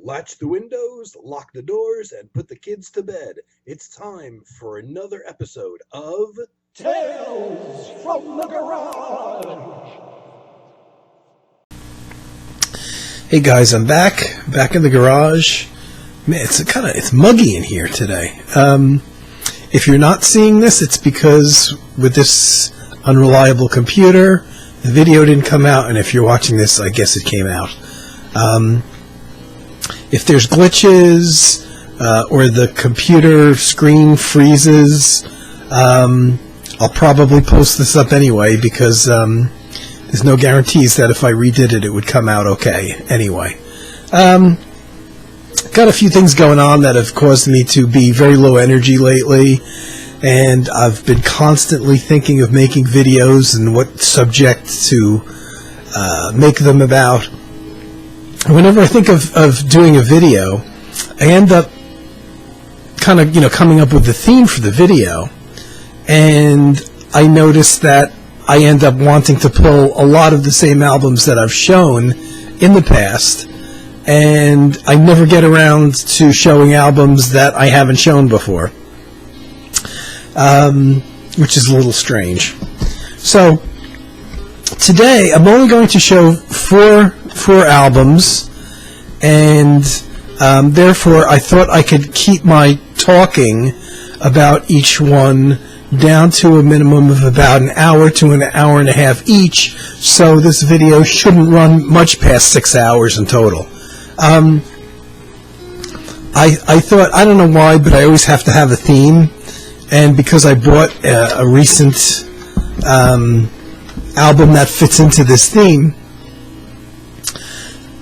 Latch the windows, lock the doors, and put the kids to bed. It's time for another episode of Tales from the Garage. Hey guys, I'm back in the garage. Man, it's muggy in here today. If you're not seeing this, it's because with this unreliable computer, the video didn't come out, and if you're watching this, I guess it came out. If there's glitches, or the computer screen freezes, I'll probably post this up anyway, because there's no guarantees that if I redid it, it would come out okay anyway. Got a few things going on that have caused me to be very low energy lately, and I've been constantly thinking of making videos and what subject to make them about. Whenever I think of doing a video, I end up kind of, coming up with the theme for the video, and I notice that I end up wanting to pull a lot of the same albums that I've shown in the past, and I never get around to showing albums that I haven't shown before, which is a little strange. So today I'm only going to show four albums, and therefore I thought I could keep my talking about each one down to a minimum of about an hour to an hour and a half each, so this video shouldn't run much past 6 hours in total. I thought, I don't know why, but I always have to have a theme, and because I bought a recent album that fits into this theme,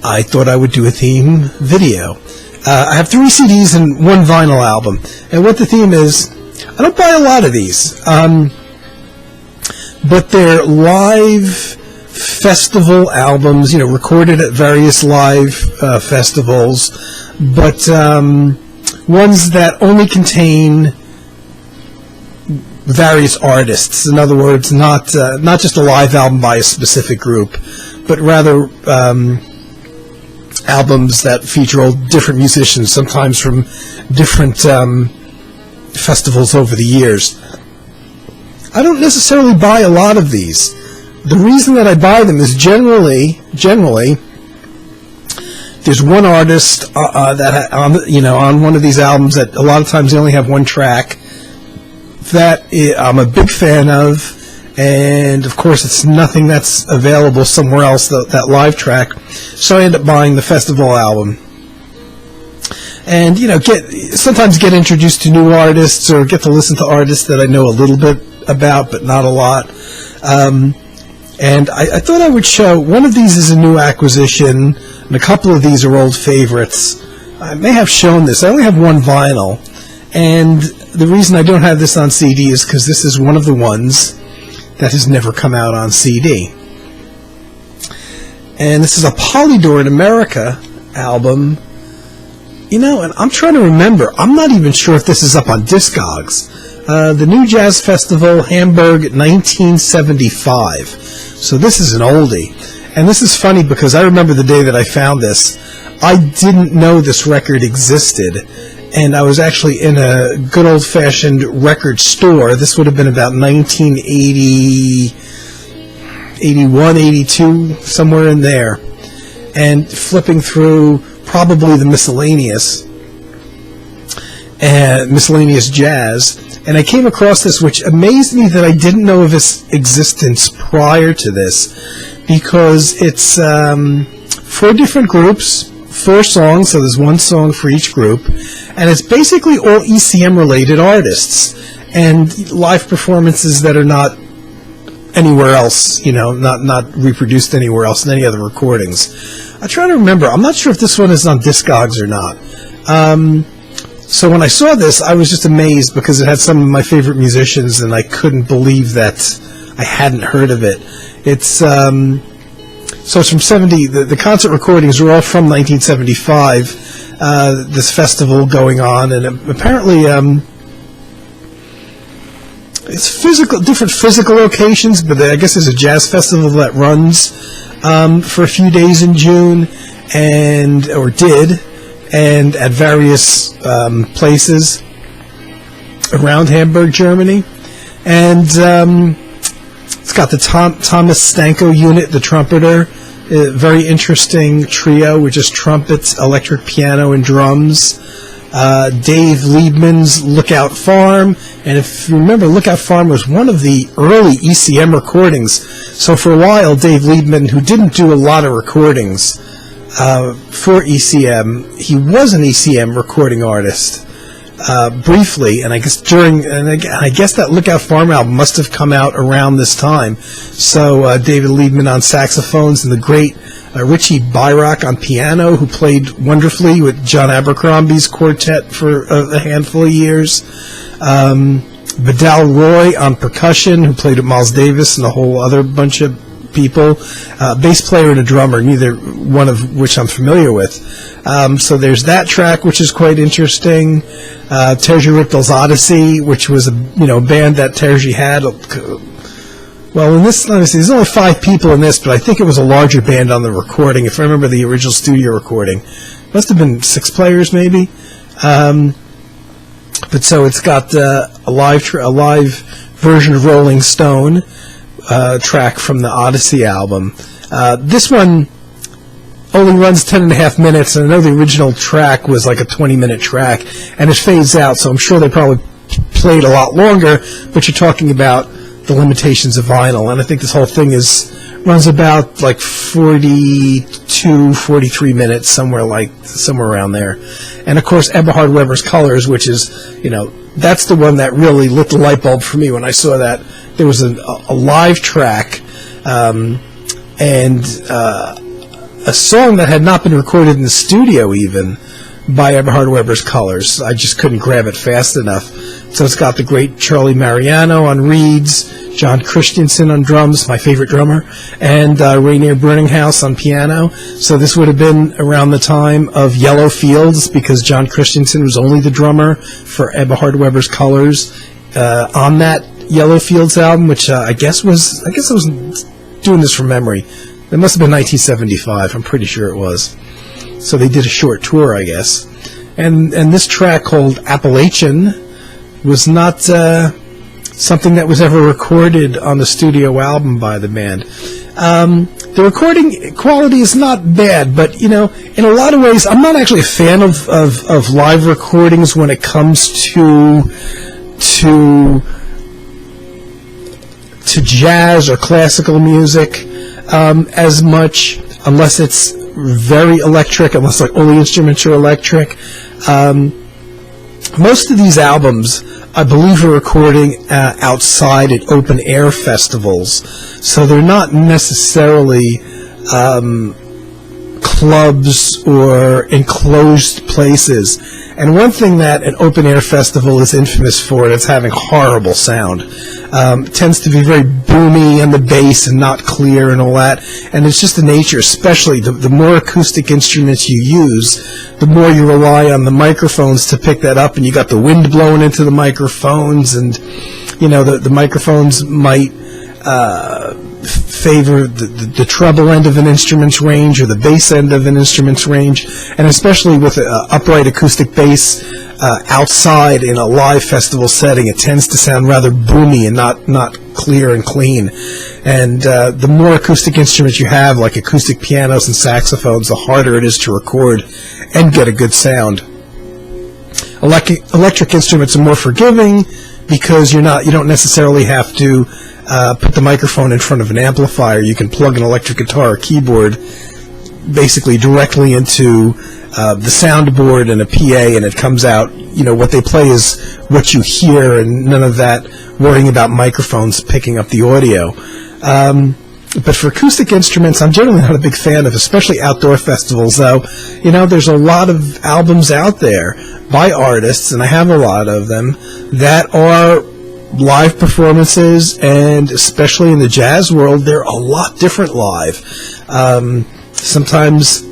I thought I would do a theme video. I have 3 CDs and 1 vinyl album, and what the theme is, I don't buy a lot of these, but they're live festival albums, recorded at various live festivals, but ones that only contain various artists. In other words, not just a live album by a specific group, but rather albums that feature all different musicians, sometimes from different festivals over the years. I don't necessarily buy a lot of these. The reason that I buy them is generally there's one artist that on one of these albums that a lot of times they only have one track that I'm a big fan of, and of course it's nothing that's available somewhere else, that live track, so I end up buying the festival album. And sometimes get introduced to new artists, or get to listen to artists that I know a little bit about, but not a lot. And I thought I would show one of these is a new acquisition, and a couple of these are old favorites. I may have shown this. I only have 1 vinyl, and the reason I don't have this on CD is because this is one of the ones that has never come out on CD. And this is a Polydor in America album. And I'm trying to remember. I'm not even sure if this is up on Discogs. The New Jazz Festival, Hamburg, 1975. So this is an oldie. And this is funny because I remember the day that I found this. I didn't know this record existed. And I was actually in a good old-fashioned record store. This would have been about 1980, 81, 82, somewhere in there. And flipping through probably the miscellaneous jazz, and I came across this, which amazed me that I didn't know of its existence prior to this, because it's 4 different groups, 4 songs, so there's 1 song for each group, and it's basically all ECM related artists and live performances that are not anywhere else, not reproduced anywhere else in any other recordings. I try to remember. I'm not sure if this one is on Discogs or not. So when I saw this, I was just amazed because it had some of my favorite musicians, and I couldn't believe that I hadn't heard of it. It's so it's from 70. The concert recordings were all from 1975. This festival going on, and apparently it's different physical locations, but I guess there's a jazz festival that runs for a few days in June, or did, and at various places around Hamburg, Germany. And it's got the Thomas Stanko unit, the trumpeter, a very interesting trio with just trumpets, electric piano, and drums. Dave Liebman's Lookout Farm, and if you remember, Lookout Farm was one of the early ECM recordings. So for a while, Dave Liebman, who didn't do a lot of recordings for ECM, he was an ECM recording artist briefly, and I guess I guess that Lookout Farm album must have come out around this time. So David Liebman on saxophones, and the great Richie Byrock on piano, who played wonderfully with John Abercrombie's quartet for a handful of years. Vidal Roy on percussion, who played with Miles Davis and a whole other bunch of people. Bass player and a drummer, neither one of which I'm familiar with. So there's that track, which is quite interesting. Terje Richtel's Odyssey, which was a band that Terje had. Well, in this, let me see, there's only 5 people in this, but I think it was a larger band on the recording. If I remember the original studio recording, must have been 6 players maybe. But so it's got a live version of Rolling Stone track from the Odyssey album. This one only runs 10.5 minutes, and I know the original track was like a 20-minute track, and it fades out, so I'm sure they probably played a lot longer, but you're talking about the limitations of vinyl, and I think this whole thing runs about like 42, 43 minutes, somewhere around there. And of course, Eberhard Weber's Colors, which is, that's the one that really lit the light bulb for me when I saw that there was a live track and a song that had not been recorded in the studio even by Eberhard Weber's Colors. I just couldn't grab it fast enough. So it's got the great Charlie Mariano on reeds, John Christensen on drums, my favorite drummer, and Rainier Brenninghaus on piano. So this would have been around the time of Yellow Fields, because John Christensen was only the drummer for Eberhard Weber's Colors on that Yellow Fields album, which I guess I was doing this from memory. It must have been 1975. I'm pretty sure it was. So they did a short tour, I guess. And this track called Appalachian was not something that was ever recorded on the studio album by the band. The recording quality is not bad, but, in a lot of ways, I'm not actually a fan of live recordings when it comes to jazz or classical music as much, unless it's very electric, unless like all the instruments are electric. Most of these albums, I believe, are recording outside at open air festivals, so they're not necessarily clubs or enclosed places. And one thing that an open air festival is infamous for is having horrible sound. It tends to be very boomy on the bass and not clear and all that. And it's just the nature, especially the more acoustic instruments you use, the more you rely on the microphones to pick that up, and you got the wind blowing into the microphones, and the microphones might favor the treble end of an instrument's range or the bass end of an instrument's range, and especially with an upright acoustic bass outside in a live festival setting, it tends to sound rather boomy and not clear and clean. And the more acoustic instruments you have, like acoustic pianos and saxophones, the harder it is to record and get a good sound. Electric instruments are more forgiving because you don't necessarily have to put the microphone in front of an amplifier. You can plug an electric guitar or keyboard basically directly into the soundboard and a PA, and it comes out, what they play is what you hear, and none of that worrying about microphones picking up the audio. But for acoustic instruments, I'm generally not a big fan of, especially outdoor festivals, though. There's a lot of albums out there by artists, and I have a lot of them, that are live performances, and especially in the jazz world, they're a lot different live. Sometimes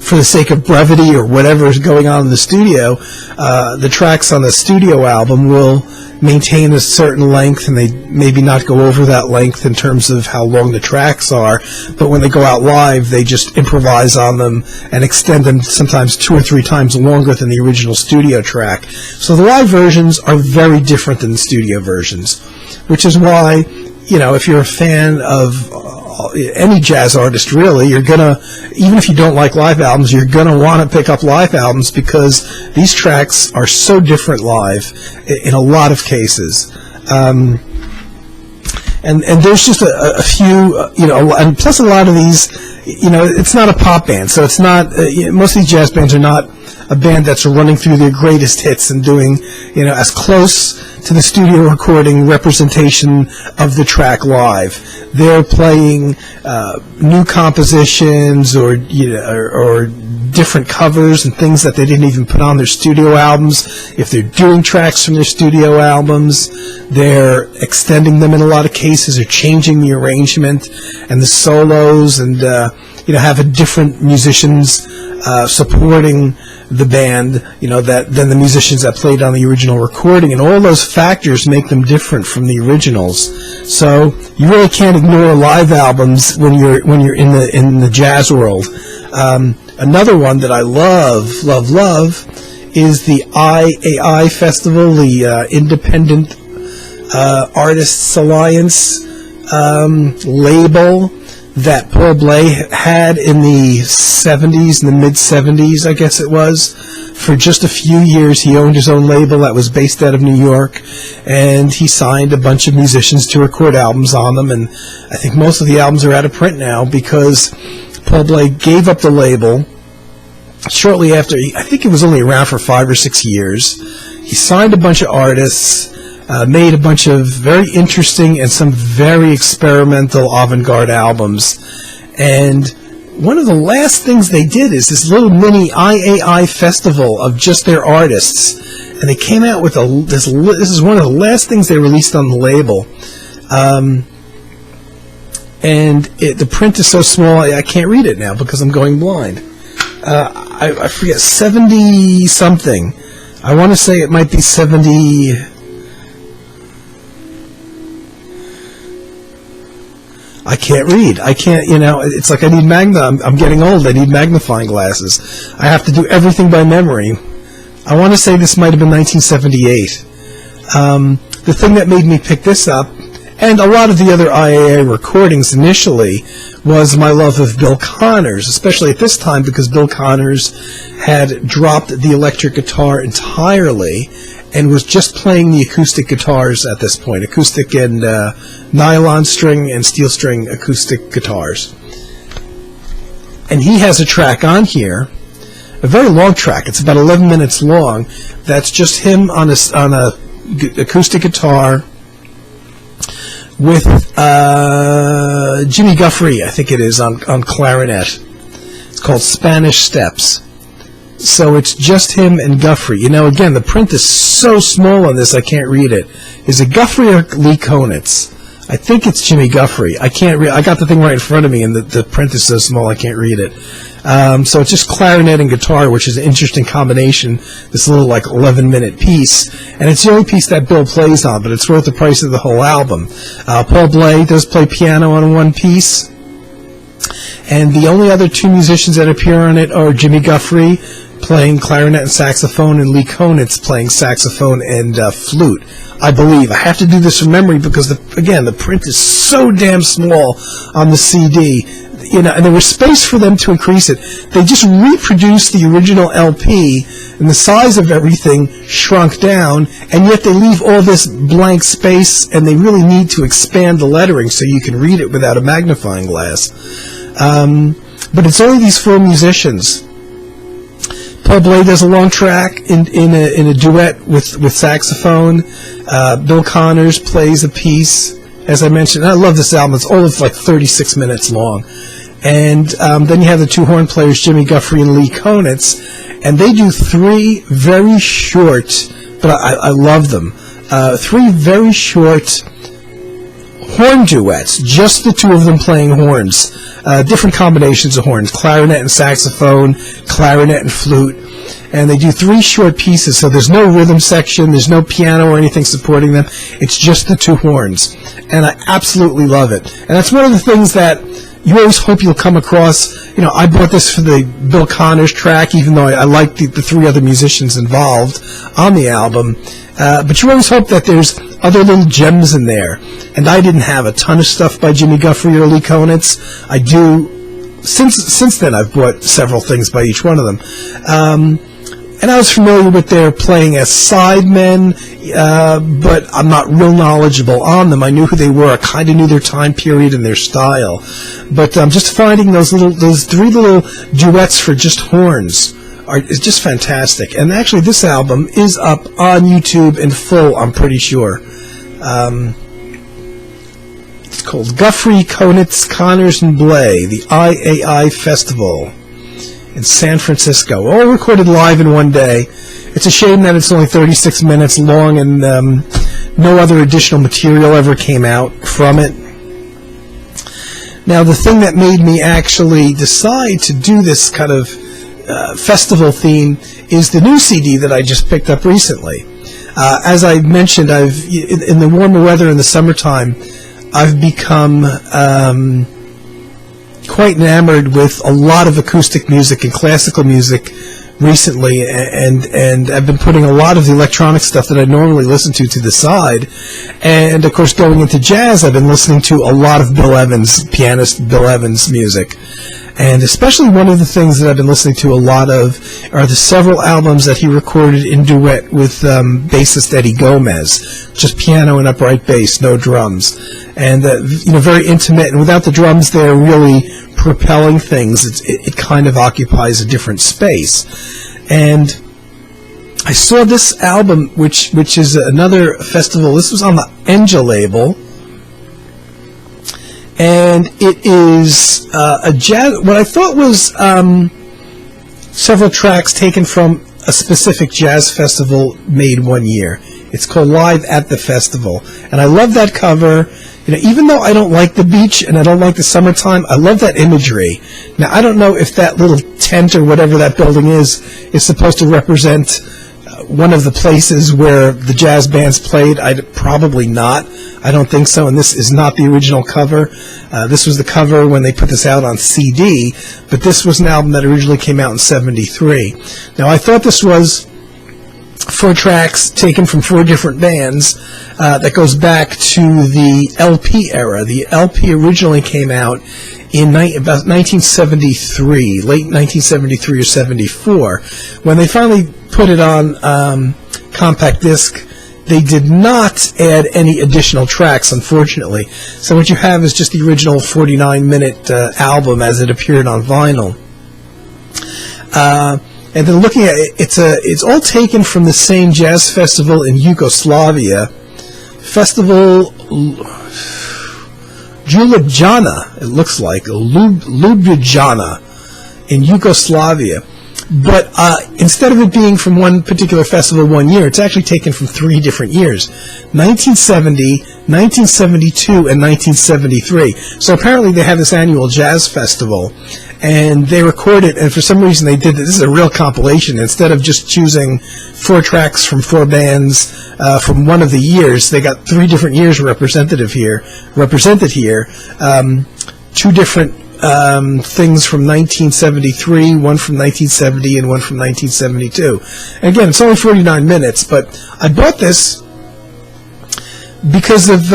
for the sake of brevity or whatever is going on in the studio, the tracks on the studio album will maintain a certain length, and they maybe not go over that length in terms of how long the tracks are, but when they go out live, they just improvise on them and extend them sometimes 2 or 3 times longer than the original studio track. So the live versions are very different than the studio versions, which is why, if you're a fan of any jazz artist, really, you're gonna, even if you don't like live albums, you're gonna want to pick up live albums because these tracks are so different live in a lot of cases. And there's just a few, and plus a lot of these, it's not a pop band, so it's not, most of these jazz bands are not a band that's running through their greatest hits and doing, as close to the studio recording representation of the track live. They're playing new compositions or different covers and things that they didn't even put on their studio albums. If they're doing tracks from their studio albums, they're extending them in a lot of cases, or changing the arrangement and the solos, and having different musicians supporting the band, than the musicians that played on the original recording, and all those factors make them different from the originals. So you really can't ignore live albums when you're in the jazz world. Another one that I love is the Iai Festival, the Independent Artists Alliance label that Paul Bley had in the 70s, in the mid-70s, I guess it was. For just a few years, he owned his own label that was based out of New York, and he signed a bunch of musicians to record albums on them, and I think most of the albums are out of print now because Paul Bley gave up the label shortly after. I think it was only around for 5 or 6 years. He signed a bunch of artists, made a bunch of very interesting and some very experimental avant-garde albums. And one of the last things they did is this little mini Iai Festival of just their artists. And they came out with this is one of the last things they released on the label. And the print is so small, I can't read it now because I'm going blind. I forget, 70-something. I want to say it might be 70... I can't read. I can't, it's like I need I'm getting old. I need magnifying glasses. I have to do everything by memory. I want to say this might have been 1978. The thing that made me pick this up, and a lot of the other IAA recordings initially, was my love of Bill Connors, especially at this time because Bill Connors had dropped the electric guitar entirely and was just playing the acoustic guitars at this point, acoustic and nylon string and steel string acoustic guitars. And he has a track on here, a very long track, it's about 11 minutes long, that's just him on a acoustic guitar with Jimmy Guthrie, I think it is, on clarinet. It's called Spanish Steps. So it's just him and Guthrie. Again, the print is so small on this, I can't read it. Is it Guthrie or Lee Konitz? I think it's Jimmy Guthrie. I can't read. I got the thing right in front of me, and the print is so small I can't read it. So it's just clarinet and guitar, which is an interesting combination, this little 11-minute piece. And it's the only piece that Bill plays on, but it's worth the price of the whole album. Paul Bley does play piano on one piece. And the only other 2 musicians that appear on it are Jimmy Guthrie playing clarinet and saxophone, and Lee Konitz playing saxophone and flute, I believe. I have to do this from memory because, the print is so damn small on the CD. And there was space for them to increase it. They just reproduced the original LP, and the size of everything shrunk down, and yet they leave all this blank space, and they really need to expand the lettering so you can read it without a magnifying glass. But it's only these 4 musicians. Paul Bley does a long track in a duet with saxophone. Bill Connors plays a piece, as I mentioned. I love this album. It's all of 36 minutes long. And then you have the 2 horn players, Jimmy Guthrie and Lee Konitz, and they do 3 very short, but I love them, 3 very short horn duets, just the two of them playing horns, different combinations of horns, clarinet and saxophone, clarinet and flute, and they do 3 short pieces, so there's no rhythm section, there's no piano or anything supporting them, it's just the 2 horns, and I absolutely love it. And that's one of the things that you always hope you'll come across. You know, I bought this for the Bill Connors track, even though I like the 3 other musicians involved on the album. But you always hope that there's other little gems in there. And I didn't have a ton of stuff by Jimmy Guthrie or Lee Konitz. I do. Since then, I've bought several things by each one of them. And I was familiar with their playing as sidemen, but I'm not real knowledgeable on them. I knew who they were. I kind of knew their time period and their style. But just finding those 3 little duets for just horns is just fantastic. And actually, this album is up on YouTube in full, I'm pretty sure. It's called Guthrie, Konitz, Connors, and Bley, the Iai Festival in San Francisco, all recorded live in one day. It's a shame that it's only 36 minutes long and no other additional material ever came out from it. Now, the thing that made me actually decide to do this kind of festival theme is the new CD that I just picked up recently. As I mentioned, in the warmer weather in the summertime, I've become quite enamored with a lot of acoustic music and classical music recently, and I've been putting a lot of the electronic stuff that I normally listen to the side. And of course, going into jazz, I've been listening to a lot of pianist Bill Evans music. And especially one of the things that I've been listening to a lot of are the several albums that he recorded in duet with bassist Eddie Gomez. Just piano and upright bass, no drums. And, very intimate. And without the drums there really propelling things, it kind of occupies a different space. And I saw this album, which is another festival. This was on the Enja label. And it is a jazz, what I thought was several tracks taken from a specific jazz festival made one year. It's called Live at the Festival. And I love that cover. Even though I don't like the beach and I don't like the summertime, I love that imagery. Now, I don't know if that little tent or whatever that building is supposed to represent one of the places where the jazz bands played. Probably not. I don't think so, and this is not the original cover. This was the cover when they put this out on CD, but this was an album that originally came out in 1973. Now, I thought this was 4 tracks taken from 4 different bands that goes back to the LP era. The LP originally came out in about 1973, late 1973 or 74. When they finally put it on compact disc, they did not add any additional tracks, unfortunately. So what you have is just the original 49-minute album as it appeared on vinyl. And then looking at it, it's all taken from the same jazz festival in Yugoslavia, Festival Ljubljana, it looks like, Ljubljana in Yugoslavia. But instead of it being from one particular festival one year, it's actually taken from 3 different years, 1970, 1972, and 1973. So apparently they have this annual jazz festival, and they recorded, and for some reason they did this. This is a real compilation. Instead of just choosing 4 tracks from 4 bands from one of the years, they got 3 different years represented here. 2 different things from 1973, one from 1970, and one from 1972. And again, it's only 49 minutes, but I bought this because of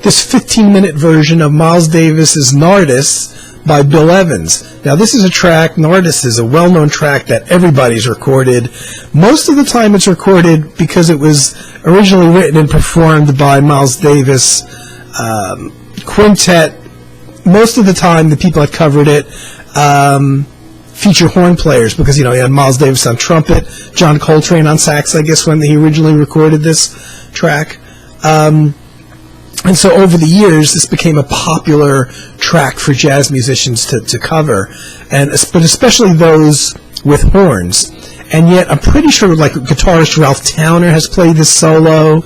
this 15-minute version of Miles Davis's Nardis by Bill Evans. Now, this is a track, Nardis is a well-known track that everybody's recorded. Most of the time it's recorded because it was originally written and performed by Miles Davis quintet. Most of the time, the people that covered it feature horn players because, you had Miles Davis on trumpet, John Coltrane on sax, I guess, when he originally recorded this track. And so over the years, this became a popular track for jazz musicians to cover, but especially those with horns. and yet I'm pretty sure like guitarist Ralph Towner has played this solo.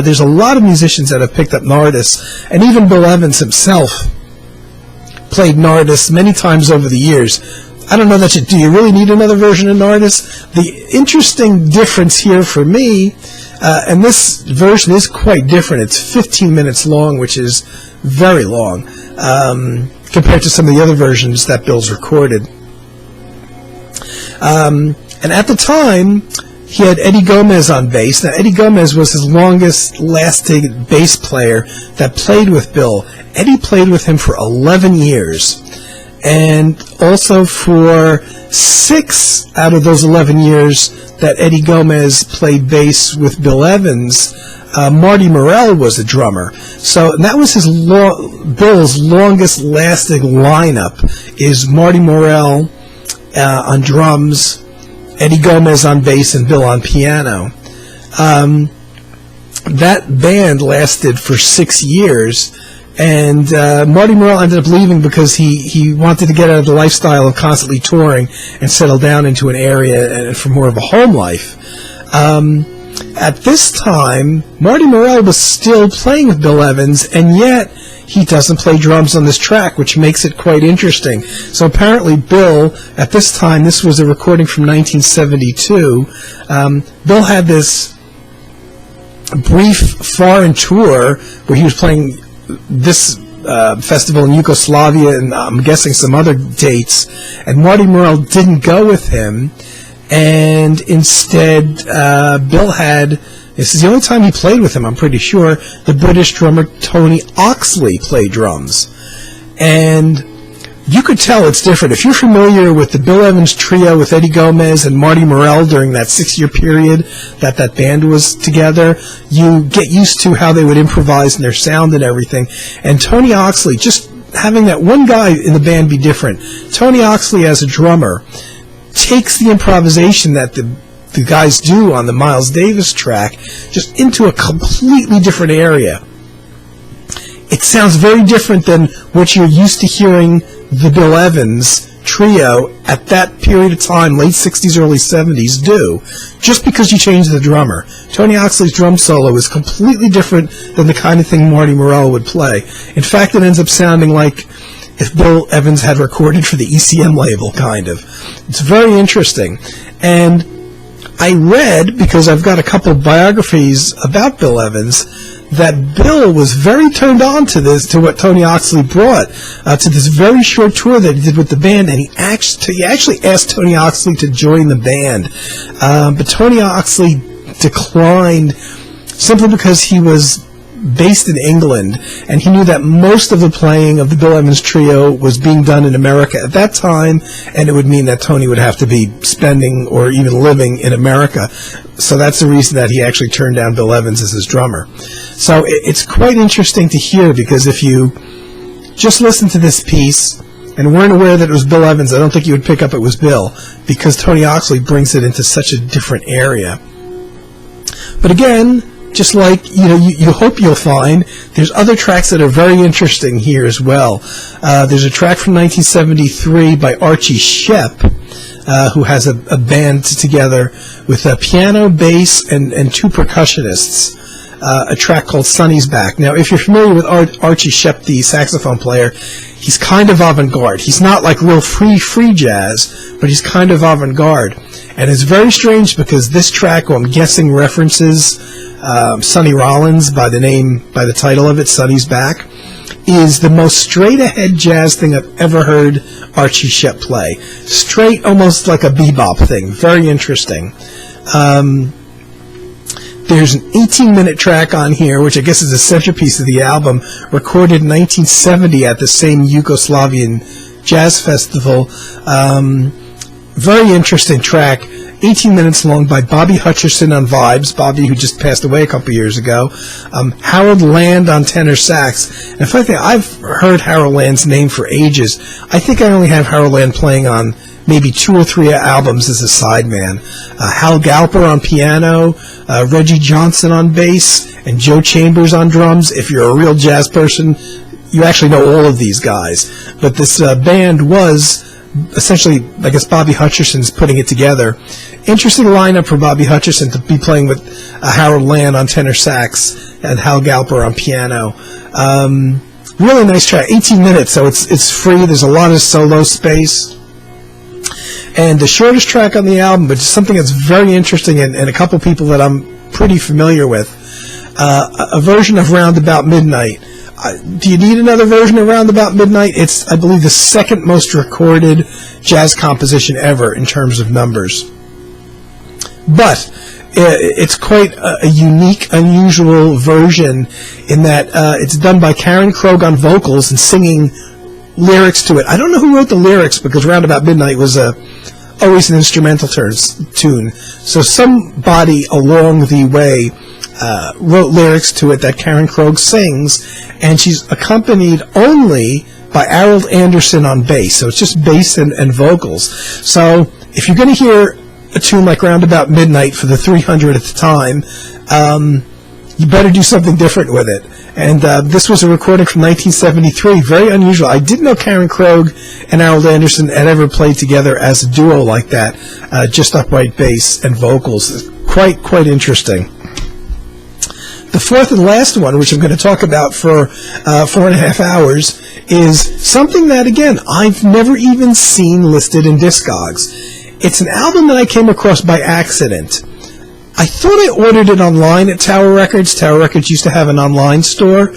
There's a lot of musicians that have picked up Nardis, and even Bill Evans himself played Nardis many times over the years. I don't know that do you really need another version of Nardis? The interesting difference here for me, and this version is quite different. It's 15 minutes long, which is very long compared to some of the other versions that Bill's recorded. And at the time, he had Eddie Gomez on bass. Now, Eddie Gomez was his longest-lasting bass player that played with Bill. Eddie played with him for 11 years. And also for 6 out of those 11 years that Eddie Gomez played bass with Bill Evans, Marty Morell was the drummer. So that was his Bill's longest-lasting lineup, is Marty Morell on drums, Eddie Gomez on bass, and Bill on piano. That band lasted for 6 years, and Marty Morell ended up leaving because he wanted to get out of the lifestyle of constantly touring and settle down into an area for more of a home life. At this time, Marty Morell was still playing with Bill Evans, and yet he doesn't play drums on this track, which makes it quite interesting. So apparently Bill, at this time, this was a recording from 1972, Bill had this brief foreign tour where he was playing this festival in Yugoslavia and I'm guessing some other dates, and Marty Morell didn't go with him, and instead Bill had, this is the only time he played with him, I'm pretty sure, the British drummer Tony Oxley played drums. And you could tell it's different. If you're familiar with the Bill Evans trio with Eddie Gomez and Marty Morell during that 6-year period that band was together, you get used to how they would improvise in their sound and everything. And Tony Oxley, just having that one guy in the band be different, Tony Oxley as a drummer takes the improvisation that the guys do on the Miles Davis track just into a completely different area. It sounds very different than what you're used to hearing the Bill Evans trio at that period of time, late 60s, early 70s, do, just because you change the drummer. Tony Oxley's drum solo is completely different than the kind of thing Marty Morell would play. In fact, it ends up sounding like if Bill Evans had recorded for the ECM label, kind of. It's very interesting. And I read, because I've got a couple of biographies about Bill Evans, that Bill was very turned on to this, to what Tony Oxley brought, to this very short tour that he did with the band, and he actually asked Tony Oxley to join the band. But Tony Oxley declined simply because he was based in England, and he knew that most of the playing of the Bill Evans trio was being done in America at that time, and it would mean that Tony would have to be spending or even living in America. So that's the reason that he actually turned down Bill Evans as his drummer. So it's quite interesting to hear, because if you just listen to this piece and weren't aware that it was Bill Evans, I don't think you would pick up it was Bill, because Tony Oxley brings it into such a different area. But again, just like you hope you'll find, there's other tracks that are very interesting here as well. There's a track from 1973 by Archie Shepp, who has a band together with a piano, bass, and 2 percussionists. A track called Sonny's Back. Now, if you're familiar with Archie Shepp, the saxophone player, he's kind of avant-garde. He's not like real free jazz, but he's kind of avant-garde. And it's very strange because this track, I'm guessing, references Sonny Rollins by the title of it, Sonny's Back, is the most straight-ahead jazz thing I've ever heard Archie Shepp play. Straight, almost like a bebop thing. Very interesting. There's an 18-minute track on here, which I guess is a centerpiece of the album, recorded in 1970 at the same Yugoslavian Jazz Festival. Very interesting track. 18 minutes long, by Bobby Hutcherson on vibes, Bobby who just passed away a couple years ago, Harold Land on tenor sax. And in fact, I've heard Harold Land's name for ages. I think I only have Harold Land playing on maybe 2 or 3 albums as a sideman. Hal Galper on piano, Reggie Johnson on bass, and Joe Chambers on drums. If you're a real jazz person, you actually know all of these guys. But this band was essentially, I guess Bobby Hutcherson's putting it together. Interesting lineup for Bobby Hutcherson to be playing with Harold Land on tenor sax and Hal Galper on piano. Really nice track, 18 minutes, so it's free. There's a lot of solo space. And the shortest track on the album, but just something that's very interesting and a couple people that I'm pretty familiar with, a version of Round About Midnight. Do you need another version of Round About Midnight? It's, I believe, the second most recorded jazz composition ever in terms of numbers. But it's quite a unique, unusual version in that it's done by Karen Krogh on vocals and singing lyrics to it. I don't know who wrote the lyrics because Round About Midnight was always an instrumental tune. So somebody along the way wrote lyrics to it that Karen Krogh sings, and she's accompanied only by Harold Anderson on bass. So it's just bass and vocals. So if you're going to hear a tune like Round About Midnight for the 300th time, you better do something different with it. And this was a recording from 1973, very unusual. I didn't know Karen Krogh and Harold Anderson had ever played together as a duo like that, just upright bass and vocals. Quite interesting. The fourth and last one, which I'm going to talk about for 4.5 hours, is something that, again, I've never even seen listed in Discogs. It's an album that I came across by accident. I thought I ordered it online at Tower Records. Tower Records used to have an online store,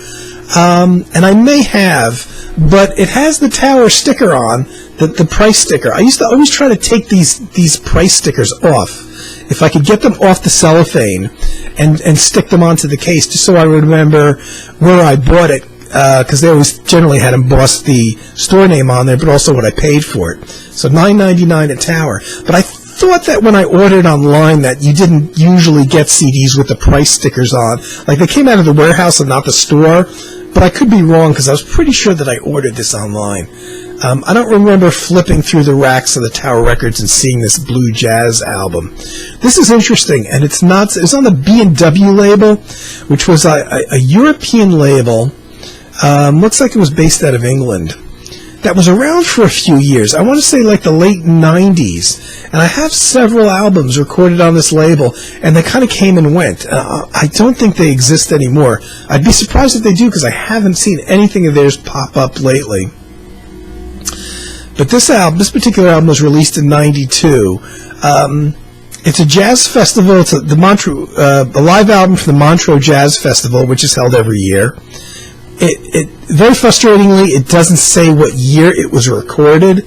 and I may have, but it has the Tower sticker on, the price sticker. I used to always try to take these price stickers off, if I could get them off the cellophane and stick them onto the case, just so I would remember where I bought it, because they always generally had embossed the store name on there, but also what I paid for it. So $9.99 at Tower. But I thought that when I ordered online that you didn't usually get CDs with the price stickers on. Like, they came out of the warehouse and not the store, but I could be wrong because I was pretty sure that I ordered this online. I don't remember flipping through the racks of the Tower Records and seeing this blue jazz album. This is interesting, and it's on the B&W label, which was a European label. Looks like it was based out of England. That was around for a few years. I want to say like the late 90s. And I have several albums recorded on this label, and they kind of came and went. I don't think they exist anymore. I'd be surprised if they do, because I haven't seen anything of theirs pop up lately. But this particular album was released in '92. It's a jazz festival. It's a live album for the Montreux Jazz Festival, which is held every year. It very frustratingly, it doesn't say what year it was recorded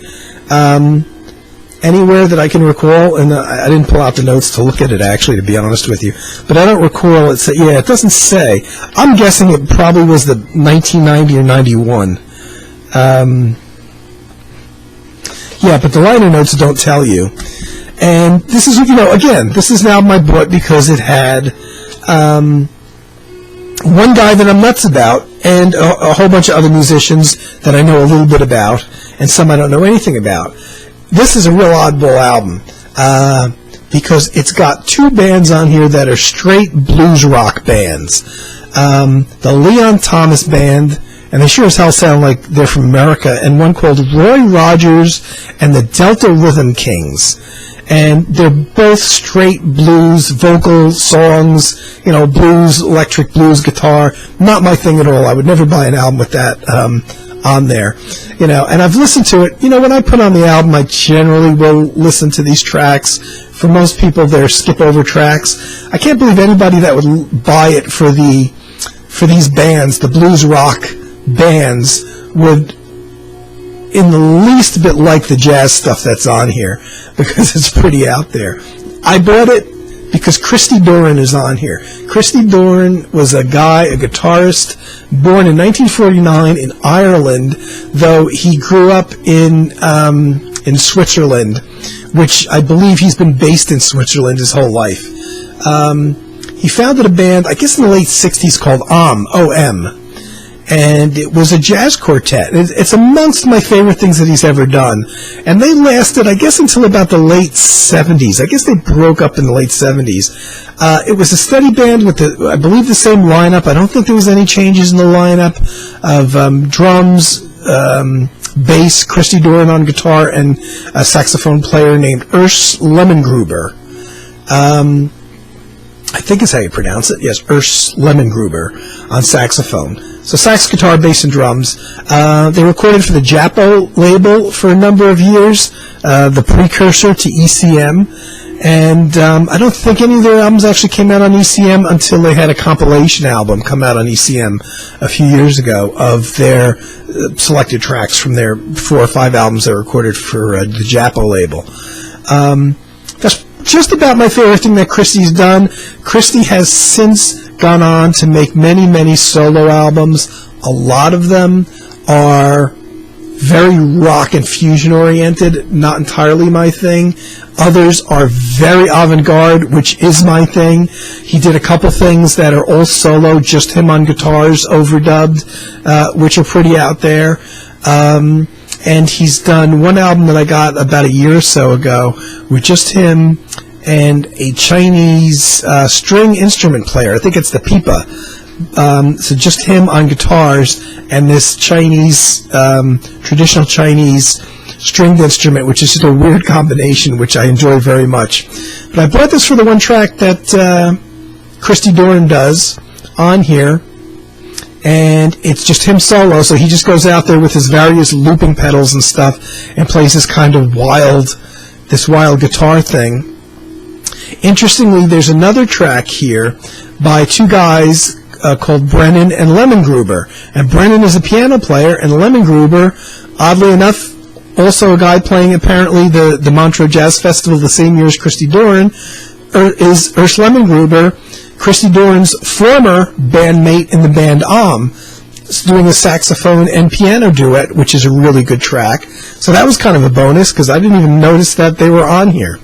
anywhere that I can recall, and I didn't pull out the notes to look at it, actually, to be honest with you. But I don't recall it. It doesn't say. I'm guessing it probably was the 1990 or 91. But the liner notes don't tell you. And this is, again, this is now my book because it had one guy that I'm nuts about and a whole bunch of other musicians that I know a little bit about and some I don't know anything about. This is a real oddball album because it's got two bands on here that are straight blues rock bands. The Leon Thomas Band, and they sure as hell sound like they're from America, and one called Roy Rogers and the Delta Rhythm Kings. And they're both straight blues, vocal songs, blues, electric blues, guitar. Not my thing at all. I would never buy an album with that on there. And I've listened to it. When I put on the album, I generally will listen to these tracks. For most people, they're skip-over tracks. I can't believe anybody that would buy it for these bands, the blues rock bands, would in the least bit like the jazz stuff that's on here, because it's pretty out there. I bought it because Christy Boren is on here. Christy Boren was a guitarist, born in 1949 in Ireland, though he grew up in Switzerland, which I believe he's been based in Switzerland his whole life. He founded a band, I guess in the late 60s, called O.M., and it was a jazz quartet. It's amongst my favorite things that he's ever done. And they lasted, I guess, until about the late 70s. I guess they broke up in the late 70s. It was a steady band with, I believe, the same lineup. I don't think there was any changes in the lineup of drums, bass, Christy Boren on guitar, and a saxophone player named Liebman Gruber. I think is how you pronounce it. Yes, Liebman Gruber on saxophone. So sax, guitar, bass, and drums. They recorded for the Japo label for a number of years, the precursor to ECM. And I don't think any of their albums actually came out on ECM until they had a compilation album come out on ECM a few years ago of their selected tracks from their 4 or 5 albums they recorded for the Japo label. That's just about my favorite thing that Christy's done. Christy has since gone on to make many, many solo albums. A lot of them are very rock and fusion oriented, not entirely my thing. Others are very avant-garde, which is my thing. He did a couple things that are all solo, just him on guitars, overdubbed, which are pretty out there. And he's done one album that I got about a year or so ago with just him and a Chinese string instrument player. I think it's the pipa. So just him on guitars and this Chinese, traditional Chinese stringed instrument, which is just a weird combination, which I enjoy very much. But I bought this for the one track that Christy Boren does on here, and it's just him solo, so he just goes out there with his various looping pedals and stuff and plays this kind of wild guitar thing. Interestingly, there's another track here by 2 guys called Brennan and Liebman Gruber. And Brennan is a piano player, and Liebman Gruber, oddly enough, also a guy playing apparently the Montreux Jazz Festival the same year as Christy Boren, is Liebman Gruber, Christy Boren's former bandmate in the band doing a saxophone and piano duet, which is a really good track. So that was kind of a bonus, because I didn't even notice that they were on here.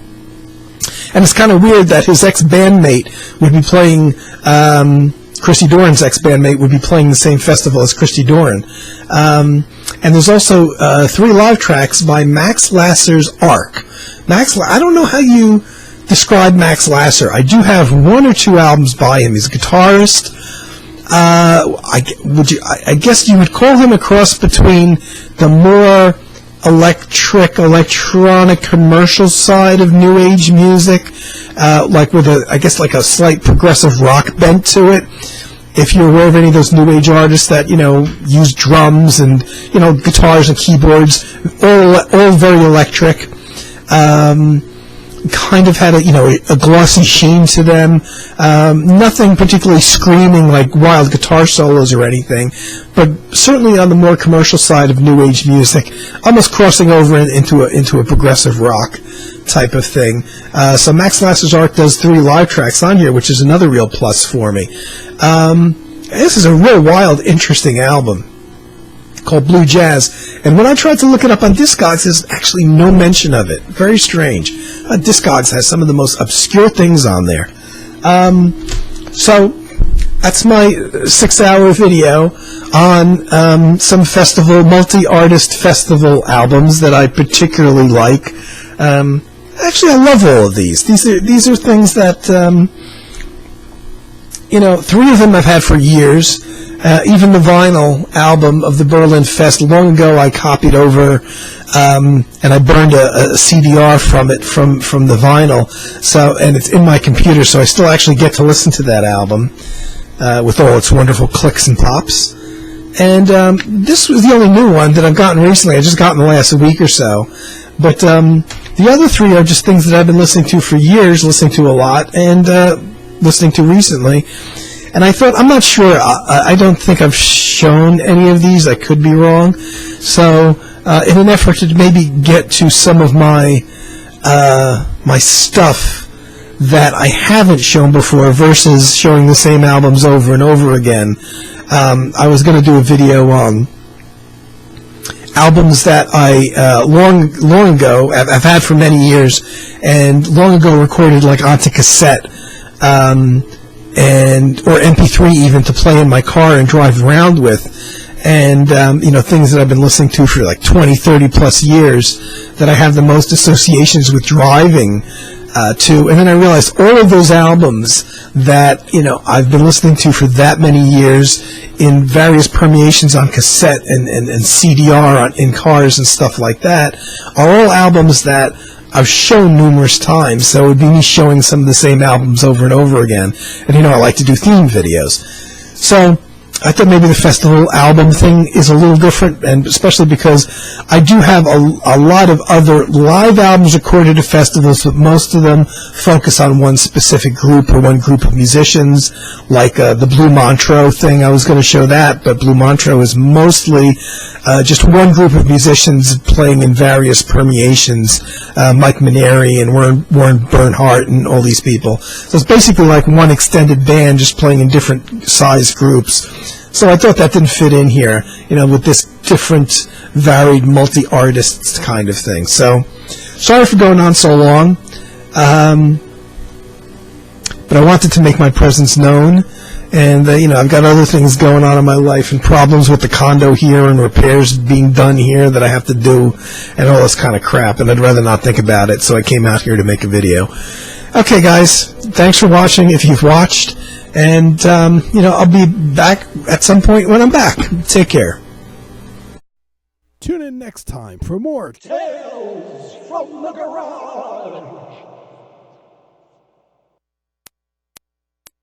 And it's kind of weird that his ex-bandmate would be playing, Christy Boren's ex-bandmate would be playing the same festival as Christy Boren. And there's also 3 live tracks by Max Lasser's Arc. I don't know how you describe Max Lasser. I do have 1 or 2 albums by him. He's a guitarist. I guess you would call him a cross between the more electronic commercial side of new age music, like with a slight progressive rock bent to it. If you're aware of any of those new age artists that, use drums and, guitars and keyboards, all very electric, kind of had a glossy sheen to them, nothing particularly screaming like wild guitar solos or anything, but certainly on the more commercial side of new age music, almost crossing over into a progressive rock type of thing. So Max Lasser's Arc does 3 live tracks on here, which is another real plus for me. This is a real wild, interesting album called Blue Jazz, and when I tried to look it up on Discogs, there's actually no mention of it. Very strange. Discogs has some of the most obscure things on there. So that's my 6-hour video on some multi-artist festival albums that I particularly like. Actually, I love all of these. These are things that 3 of them I've had for years. Even the vinyl album of the Berlin Fest, long ago I copied over, and I burned a CDR from it, from the vinyl, and it's in my computer, so I still actually get to listen to that album, with all its wonderful clicks and pops. And this was the only new one that I've gotten recently. I just got in the last week or so. But the other 3 are just things that I've been listening to for years, listening to a lot, and listening to recently. And I thought, I'm not sure, I don't think I've shown any of these, I could be wrong. So, in an effort to maybe get to some of my stuff that I haven't shown before versus showing the same albums over and over again, I was going to do a video on albums that I long ago, I've had for many years, and long ago recorded like onto cassette, or MP3 even, to play in my car and drive around with, and things that I've been listening to for like 20, 30 plus years that I have the most associations with driving too. And then I realized all of those albums that, you know, I've been listening to for that many years in various permeations on cassette and CDR in cars and stuff like that are all albums that I've shown numerous times. So it would be me showing some of the same albums over and over again. And, you know, I like to do theme videos. So I thought maybe the festival album thing is a little different, and especially because I do have a lot of other live albums recorded at festivals, but most of them focus on one specific group or one group of musicians, like the Blue Montreux thing. I was going to show that, but Blue Montreux is mostly just one group of musicians playing in various permeations, Mike Maneri and Warren Bernhardt and all these people. So it's basically like one extended band just playing in different size groups. So I thought that didn't fit in here, you know, with this different, varied, multi-artists kind of thing. So, sorry for going on so long, but I wanted to make my presence known, and, you know, I've got other things going on in my life, and problems with the condo here, and repairs being done here that I have to do, and all this kind of crap, and I'd rather not think about it, so I came out here to make a video. Okay, guys, thanks for watching, if you've watched. And, you know, I'll be back at some point when I'm back. Take care. Tune in next time for more Tales from the Garage.